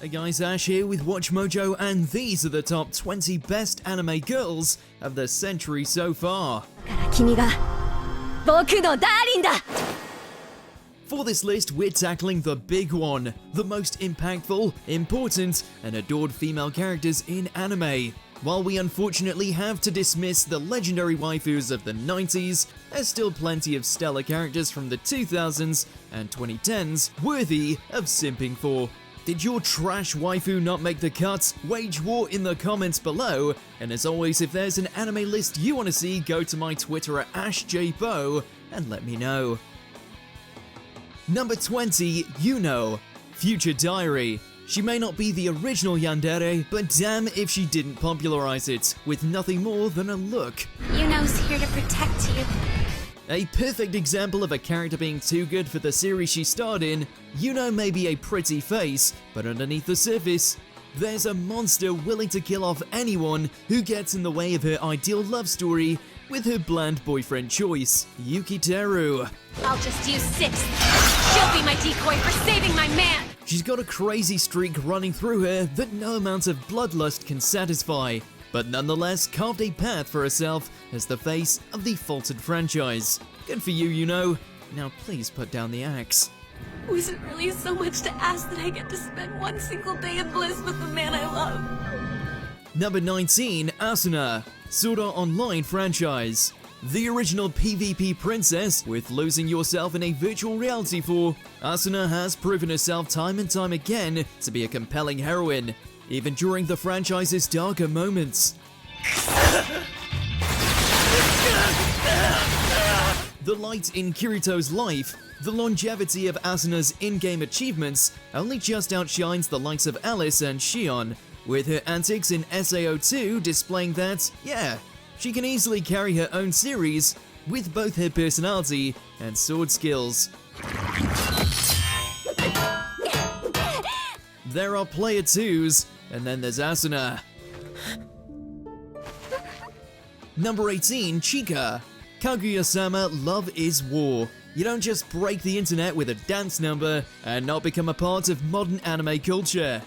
Hey guys, Ash here with WatchMojo, and these are the top 20 best anime girls of the century so far. For this list, we're tackling the big one, the most impactful, important, and adored female characters in anime. While we unfortunately have to dismiss the legendary waifus of the 90s, there's still plenty of stellar characters from the 2000s and 2010s worthy of simping for. Did your trash waifu not make the cut? Wage war in the comments below, and as always, if there's an anime list you want to see, go to my Twitter at AshJBo and let me know. Number 20, Yuno, Future Diary. She may not be the original yandere, but damn if she didn't popularize it, with nothing more than a look. Yuno's here to protect you. A perfect example of a character being too good for the series she starred in, Yuno may be a pretty face, but underneath the surface, there's a monster willing to kill off anyone who gets in the way of her ideal love story with her bland boyfriend choice, Yukiteru. I'll just use 6. She'll be my decoy for saving my man! She's got a crazy streak running through her that no amount of bloodlust can satisfy, but nonetheless carved a path for herself as the face of the Faulted franchise. Good for you, Yuno. Now please put down the axe. Was it really so much to ask that I get to spend one single day in bliss with the man I love? Number 19, Asuna, Sword Art Online franchise. The original PvP princess with losing yourself in a virtual reality for, Asuna has proven herself time and time again to be a compelling heroine, even during the franchise's darker moments. The light in Kirito's life, the longevity of Asuna's in-game achievements only just outshines the likes of Alice and Shion, with her antics in SAO2 displaying that, yeah, she can easily carry her own series with both her personality and sword skills. There are player 2s, and then there's Asuna. Number 18, Chika, Kaguya-sama Love is War. You don't just break the internet with a dance number and not become a part of modern anime culture.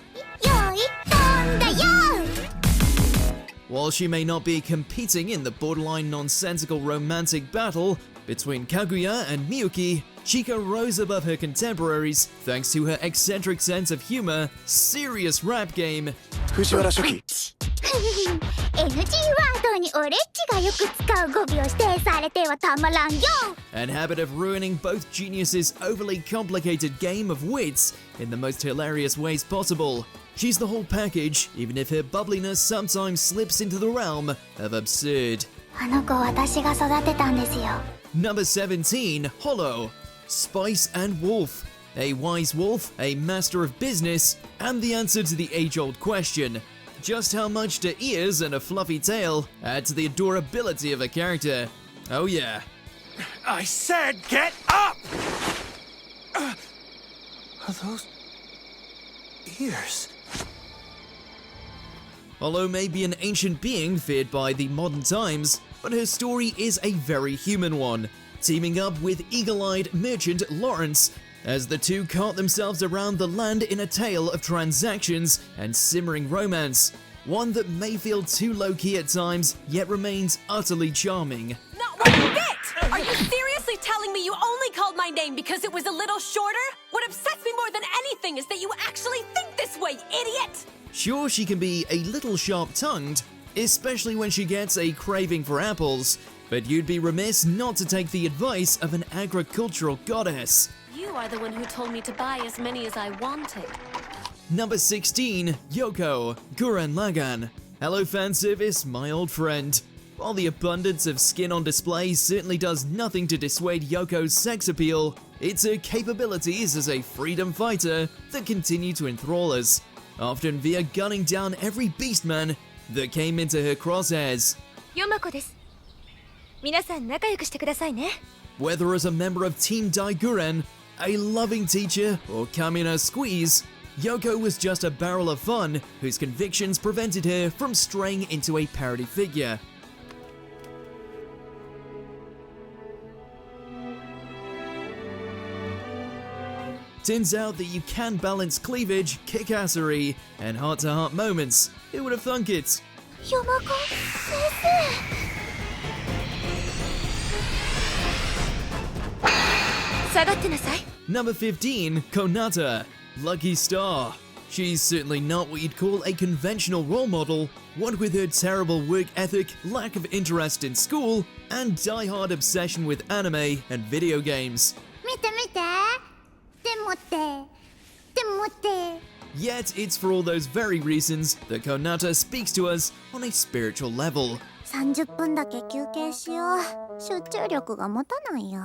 While she may not be competing in the borderline nonsensical romantic battle between Kaguya and Miyuki, Chika rose above her contemporaries thanks to her eccentric sense of humor, serious rap game, and habit of ruining both geniuses' overly complicated game of wits in the most hilarious ways possible. She's the whole package, even if her bubbliness sometimes slips into the realm of absurd. Number 17, Hollow, Spice and Wolf. A wise wolf, a master of business, and the answer to the age-old question: just how much do ears and a fluffy tail add to the adorability of a character? Oh yeah. I said get up! Are those ears? Hollow may be an ancient being feared by the modern times, but her story is a very human one, teaming up with eagle-eyed merchant Lawrence as the two cart themselves around the land in a tale of transactions and simmering romance, one that may feel too low-key at times, yet remains utterly charming. Not one bit! Are you seriously telling me you only called my name because it was a little shorter? What upsets me more than anything is that you actually think this way, idiot! Sure, she can be a little sharp-tongued, especially when she gets a craving for apples, but you'd be remiss not to take the advice of an agricultural goddess. You are the one who told me to buy as many as I wanted. Number 16, Yoko, Gurren Lagann. Hello fan service, my old friend. While the abundance of skin on display certainly does nothing to dissuade Yoko's sex appeal, it's her capabilities as a freedom fighter that continue to enthrall us, often via gunning down every beastman that came into her crosshairs. Whether as a member of Team Daiguren, a loving teacher, or Kamina Squeeze, Yoko was just a barrel of fun whose convictions prevented her from straying into a parody figure. Turns out that you can balance cleavage, kickassery, and heart-to-heart moments. Who would have thunk it? Yamaka sensei. Number 15, Konata, Lucky Star. She's certainly not what you'd call a conventional role model, what with her terrible work ethic, lack of interest in school, and die-hard obsession with anime and video games. Yet it's for all those very reasons that Konata speaks to us on a spiritual level. 30分だけ休憩しよう。集中力が持たないよ。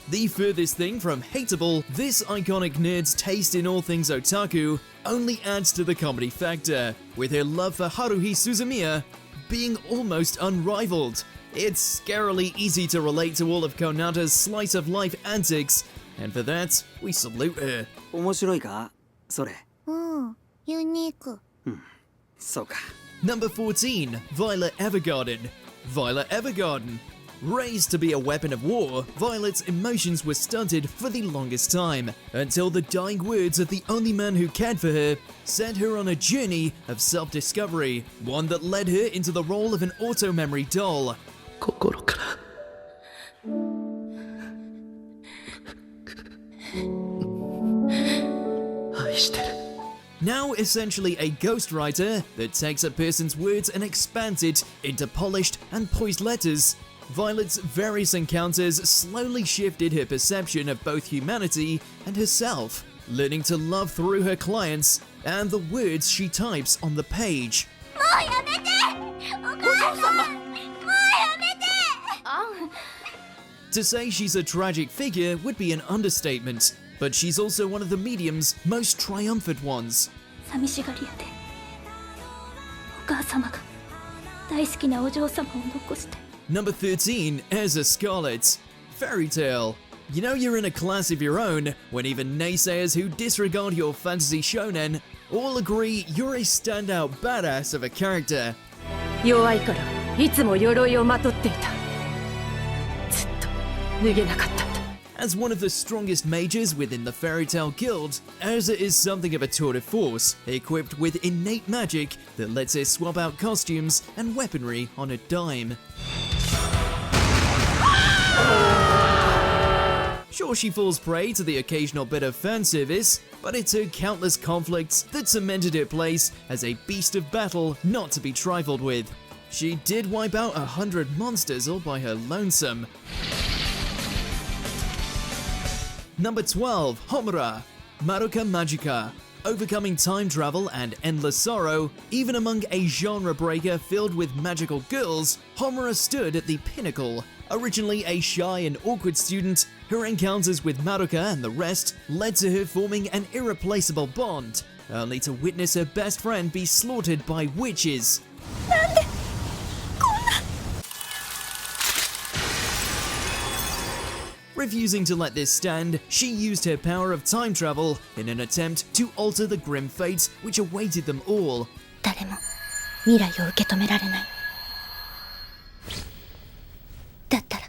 The furthest thing from hateable, this iconic nerd's taste in all things otaku only adds to the comedy factor, with her love for Haruhi Suzumiya being almost unrivaled. It's scarily easy to relate to all of Konata's slice-of-life antics, and for that, we salute her. 面白いかそれ。ユニーク。そうか。Number 14, Violet Evergarden. Violet Evergarden. Raised to be a weapon of war, Violet's emotions were stunted for the longest time, until the dying words of the only man who cared for her sent her on a journey of self-discovery, one that led her into the role of an auto-memory doll. 心から愛してる。 Now essentially a ghostwriter that takes a person's words and expands it into polished and poised letters, Violet's various encounters slowly shifted her perception of both humanity and herself, learning to love through her clients and the words she types on the page. To say she's a tragic figure would be an understatement, but she's also one of the medium's most triumphant ones. 寂しがり屋でお母様が大好きなお嬢様を残して。 Number 13, Erza Scarlet. Fairy Tail. You know you're in a class of your own when even naysayers who disregard your fantasy shonen all agree you're a standout badass of a character. 弱いからいつも鎧をまとっていた。ずっと脱げなかったんだ。 As one of the strongest mages within the Fairy Tail Guild, Erza is something of a tour de force, equipped with innate magic that lets her swap out costumes and weaponry on a dime. Sure, she falls prey to the occasional bit of fan service, but it took countless conflicts that cemented her place as a beast of battle not to be trifled with. She did wipe out 100 monsters all by her lonesome. Number 12, Homura, Madoka Magica. Overcoming time travel and endless sorrow, even among a genre breaker filled with magical girls, Homura stood at the pinnacle. Originally a shy and awkward student, her encounters with Madoka and the rest led to her forming an irreplaceable bond, only to witness her best friend be slaughtered by witches. Refusing to let this stand, she used her power of time travel in an attempt to alter the grim fates which awaited them all. 誰も未来を受け止められない。だったら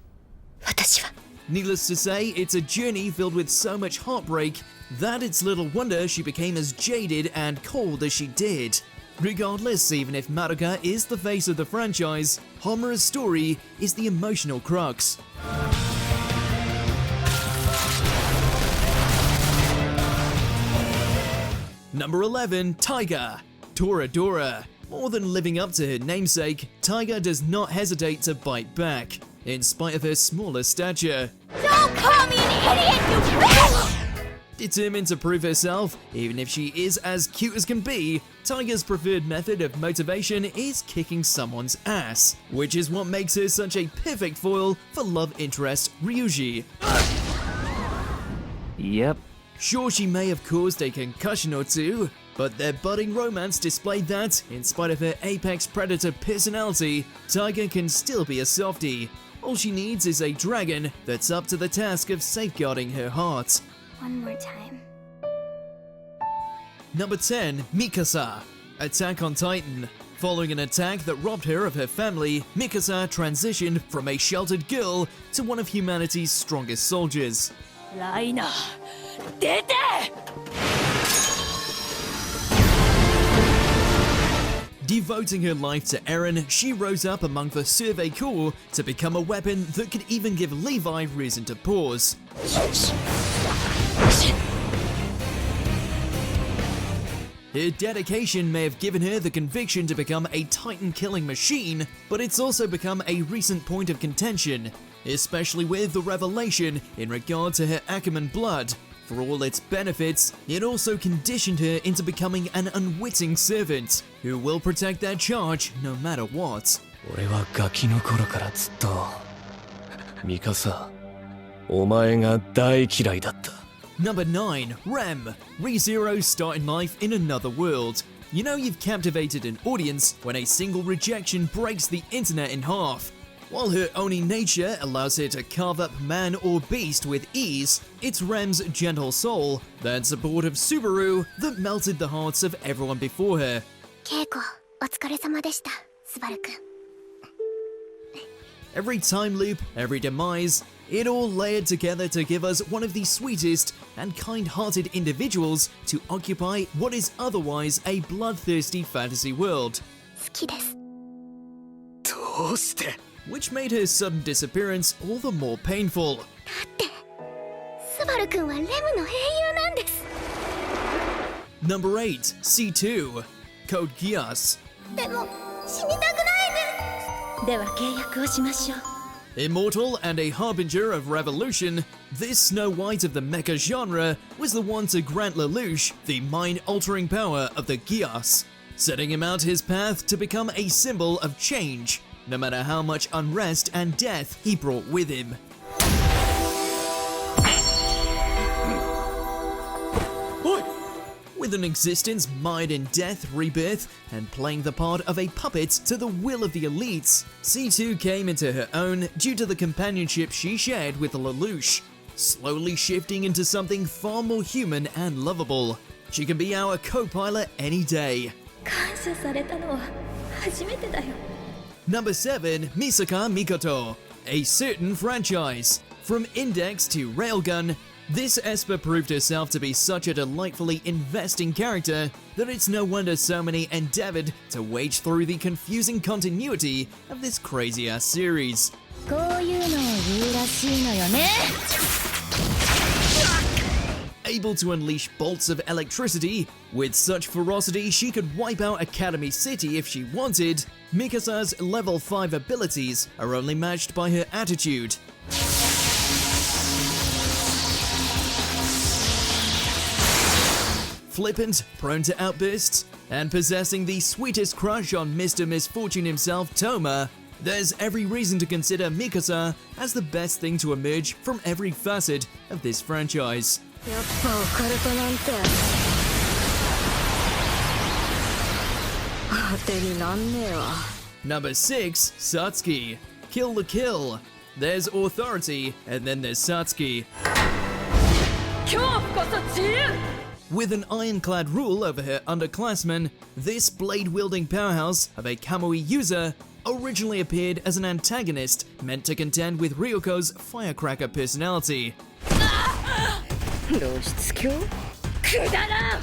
私は。 Needless to say, it's a journey filled with so much heartbreak that it's little wonder she became as jaded and cold as she did. Regardless, even if Madoka is the face of the franchise, Homura's story is the emotional crux. Number 11, Taiga, Toradora. More than living up to her namesake, Taiga does not hesitate to bite back, in spite of her smaller stature. Don't call me an idiot, you bitch! Determined to prove herself, even if she is as cute as can be, Taiga's preferred method of motivation is kicking someone's ass, which is what makes her such a perfect foil for love interest Ryuji. Yep. Sure, she may have caused a concussion or two, but their budding romance displayed that, in spite of her apex predator personality, Taiga can still be a softie. All she needs is a dragon that's up to the task of safeguarding her heart. One more time. Number 10, Mikasa, Attack on Titan. Following an attack that robbed her of her family, Mikasa transitioned from a sheltered girl to one of humanity's strongest soldiers. ライナ出て Devoting her life to Eren, she rose up among the Survey Corps to become a weapon that could even give Levi reason to pause. Her dedication may have given her the conviction to become a Titan-killing machine, but it's also become a recent point of contention, especially with the revelation in regard to her Ackerman blood. For all its benefits, it also conditioned her into becoming an unwitting servant, who will protect their charge no matter what. 俺はガキの頃からずっとミカサ、お前が大嫌いだった。 Number 9. Rem. ReZero's starting life in another world. You know you've captivated an audience when a single rejection breaks the internet in half. While her Oni nature allows her to carve up man or beast with ease, it's Rem's gentle soul, that support of Subaru, that melted the hearts of everyone before her. 稽古お疲れ様でした、スバルくん。 Every time loop, every demise, it all layered together to give us one of the sweetest and kind-hearted individuals to occupy what is otherwise a bloodthirsty fantasy world. 好きです。どうして Which made her sudden disappearance all the more painful. だってスバルくんはレムの英雄なんです。 Number 8. C2. Code Geass. でも死にたくないです。では契約をしましょう。 Immortal and a harbinger of revolution, this Snow White of the mecha genre was the one to grant Lelouch the mind-altering power of the Geass, setting him out his path to become a symbol of change, no matter how much unrest and death he brought with him. With an existence mired in death, rebirth, and playing the part of a puppet to the will of the elites, C2 came into her own due to the companionship she shared with Lelouch, slowly shifting into something far more human and lovable. She can be our co-pilot any day. 感謝されたのは初めてだよ。 Number 7. Misaka Mikoto. A certain franchise. From Index to Railgun, this Esper proved herself to be such a delightfully investing character that it's no wonder so many endeavored to wage through the confusing continuity of this crazy-ass series. こういうのを言うらしいのよね。 Able to unleash bolts of electricity, with such ferocity she could wipe out Academy City if she wanted, Mikasa's level 5 abilities are only matched by her attitude. Flippant, prone to outbursts, and possessing the sweetest crush on Mr. Misfortune himself, Toma, there's every reason to consider Mikasa as the best thing to emerge from every facet of this franchise. やっぱオカルトなんて当てになんねえわ。 Number 6. Satsuki. Kill the kill. There's authority, and then there's Satsuki. 恐怖こそ自由。 With an ironclad rule over her underclassmen, this blade-wielding powerhouse of a Kamui user originally appeared as an antagonist meant to contend with Ryoko's firecracker personality. 露出狂？くだらん。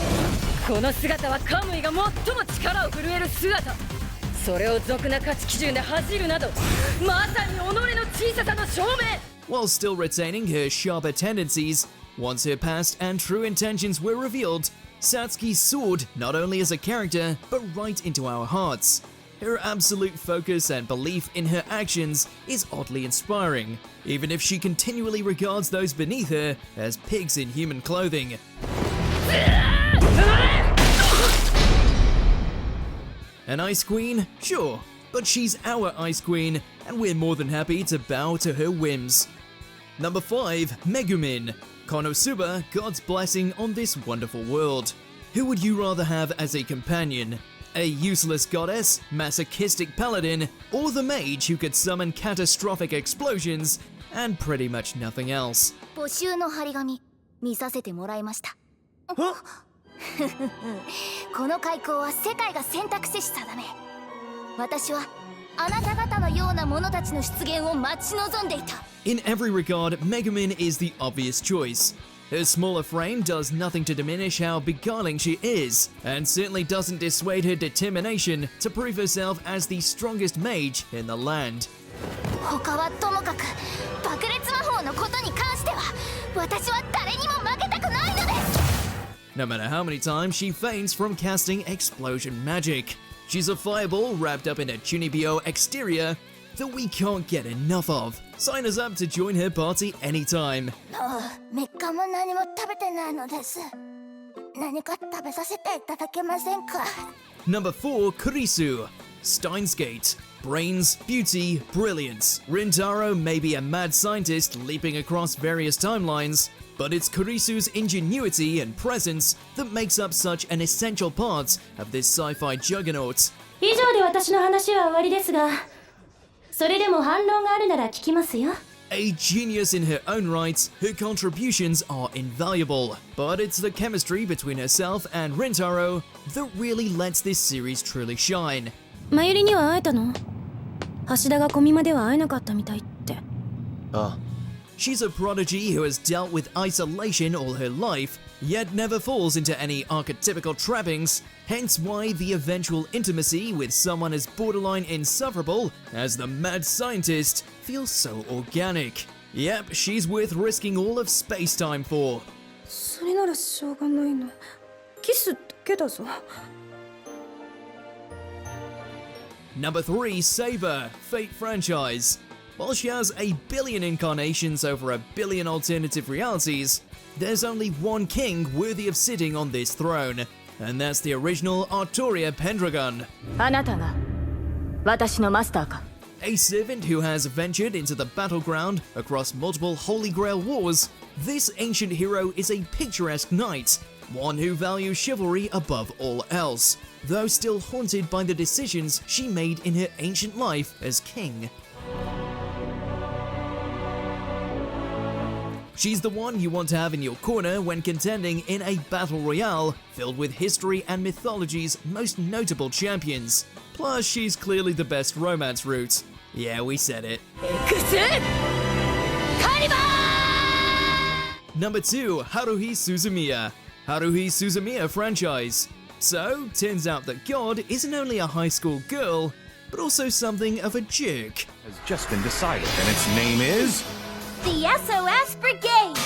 この姿はカムイが最も力を震える姿。それを俗な価値基準で恥じるなど、まさに己の小ささの証明。 While still retaining her sharper tendencies, once her past and true intentions were revealed, Satsuki soared not only as a character, but right into our hearts. Her absolute focus and belief in her actions is oddly inspiring, even if she continually regards those beneath her as pigs in human clothing. An Ice Queen? Sure, but she's our Ice Queen, and we're more than happy to bow to her whims. Number 5. Megumin. KonoSuba, God's blessing on this wonderful world. Who would you rather have as a companion? A useless goddess, masochistic paladin, or the mage who could summon catastrophic explosions, and pretty much nothing else? 募集の張り紙見させてもらいました。この開口は世界が選択肢定め。私はあなた方のような者たちの出現を待ち望んでいた。 In every regard, Megumin is the obvious choice. Her smaller frame does nothing to diminish how beguiling she is, and certainly doesn't dissuade her determination to prove herself as the strongest mage in the land. 他はともかく爆裂魔法のことに関しては私は誰にも負けたくないのです。 No matter how many times she feigns from casting explosion magic. She's a fireball wrapped up in a Chunibyo exterior that we can't get enough of. Sign us up to join her party anytime. 3日も何も食べてないのです。何か食べさせていただけませんか。 Number 4, Kurisu. Steins Gate. Brains, beauty, brilliance. Rintaro may be a mad scientist leaping across various timelines, but it's Kurisu's ingenuity and presence that makes up such an essential part of this sci-fi juggernaut. 以上で私の話は終わりですが、それでも反論があるなら聞きますよ。 A genius in her own right, her contributions are invaluable, but it's the chemistry between herself and Rintaro that really lets this series truly shine. マユリには会えたの？橋田がコミマでは会えなかったみたいって。She's a prodigy who has dealt with isolation all her life, yet never falls into any archetypical trappings, hence why the eventual intimacy with someone as borderline insufferable as the mad scientist feels so organic. Yep, she's worth risking all of space-time for. それならしょうがないの。キスだけだぞ。 Number 3, Saber, Fate franchise. While she has a billion incarnations over a billion alternative realities, there's only one king worthy of sitting on this throne, and that's the original Artoria Pendragon. あなたが私のマスターか。 A servant who has ventured into the battleground across multiple Holy Grail wars, this ancient hero is a picturesque knight, one who values chivalry above all else, though still haunted by the decisions she made in her ancient life as king. She's the one you want to have in your corner when contending in a battle royale filled with history and mythology's most notable champions. Plus, she's clearly the best romance route. Yeah, we said it. Number 2, Haruhi Suzumiya. Haruhi Suzumiya franchise. So, turns out that God isn't only a high school girl, but also something of a jerk. Has just been decided, and its name is... The SOS Brigade!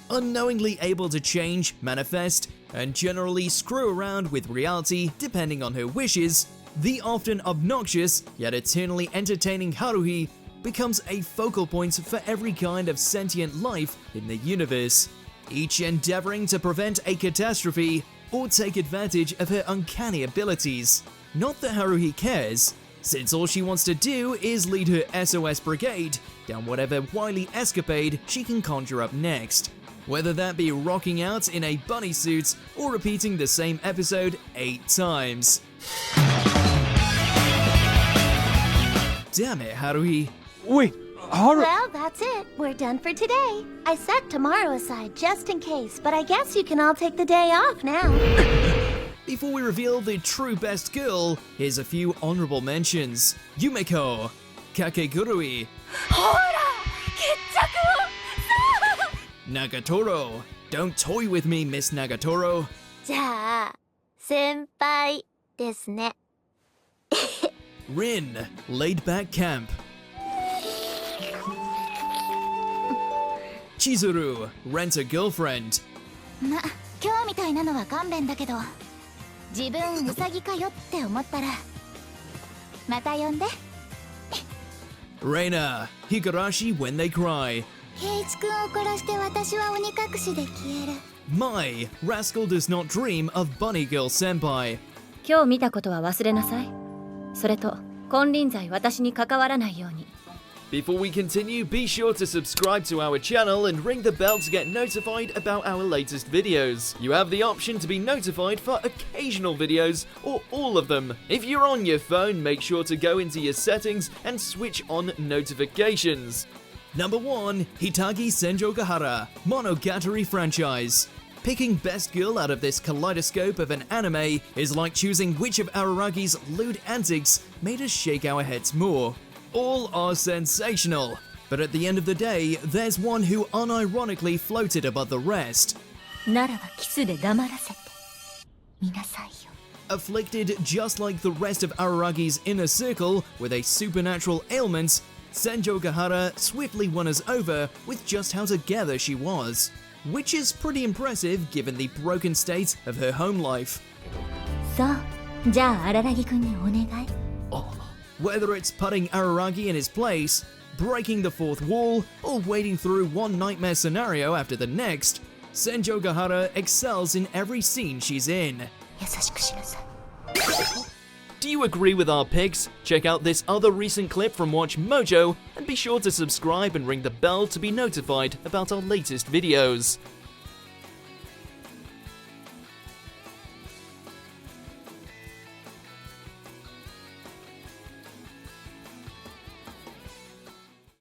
Unknowingly able to change, manifest, and generally screw around with reality depending on her wishes, the often obnoxious yet eternally entertaining Haruhi becomes a focal point for every kind of sentient life in the universe, each endeavoring to prevent a catastrophe or take advantage of her uncanny abilities. Not that Haruhi cares, since all she wants to do is lead her SOS Brigade down whatever wily escapade she can conjure up next, whether that be rocking out in a bunny suit or repeating the same episode 8 times. Damn it, Haruhi. Wait, Haru... Well, that's it. We're done for today. I set tomorrow aside just in case, but I guess you can all take the day off now. Before we reveal the true best girl, here's a few honorable mentions. Yumeko, Kakegurui, Nagatoro. Don't toy with me, Miss Nagatoro. じゃあ、先輩ですね。 Rin, Laid Back Camp. Chizuru, Rent a Girlfriend. ま、今日みたいなのは勘弁だけど、自分ウサギかよって思ったら、また呼んで。Reina, Higurashi When They Cry. 圭一君を殺して私は鬼隠しで消える。 Mai, Rascal Does Not Dream of Bunny Girl Senpai. 今日見たことは忘れなさい。それと金輪際私に関わらないように。 Before we continue, be sure to subscribe to our channel and ring the bell to get notified about our latest videos. You have the option to be notified for occasional videos or all of them. If you're on your phone, make sure to go into your settings and switch on notifications. Number 1, Hitagi Senjogahara, Monogatari franchise. Picking best girl out of this kaleidoscope of an anime is like choosing which of Araragi's lewd antics made us shake our heads more. All are sensational, but at the end of the day, there's one who unironically floated above the rest. ならばキスで黙らせてみなさいよ。 Afflicted just like the rest of Araragi's inner circle with a supernatural ailment, Senjo Gahara swiftly won us over with just how together she was, which is pretty impressive given the broken state of her home life. そう、じゃあ荒木くんにお願い。 Whether it's putting Araragi in his place, breaking the fourth wall, or wading through one nightmare scenario after the next, Senjo Gahara excels in every scene she's in. 優しくしなさい。 Do you agree with our picks? Check out this other recent clip from WatchMojo, and be sure to subscribe and ring the bell to be notified about our latest videos.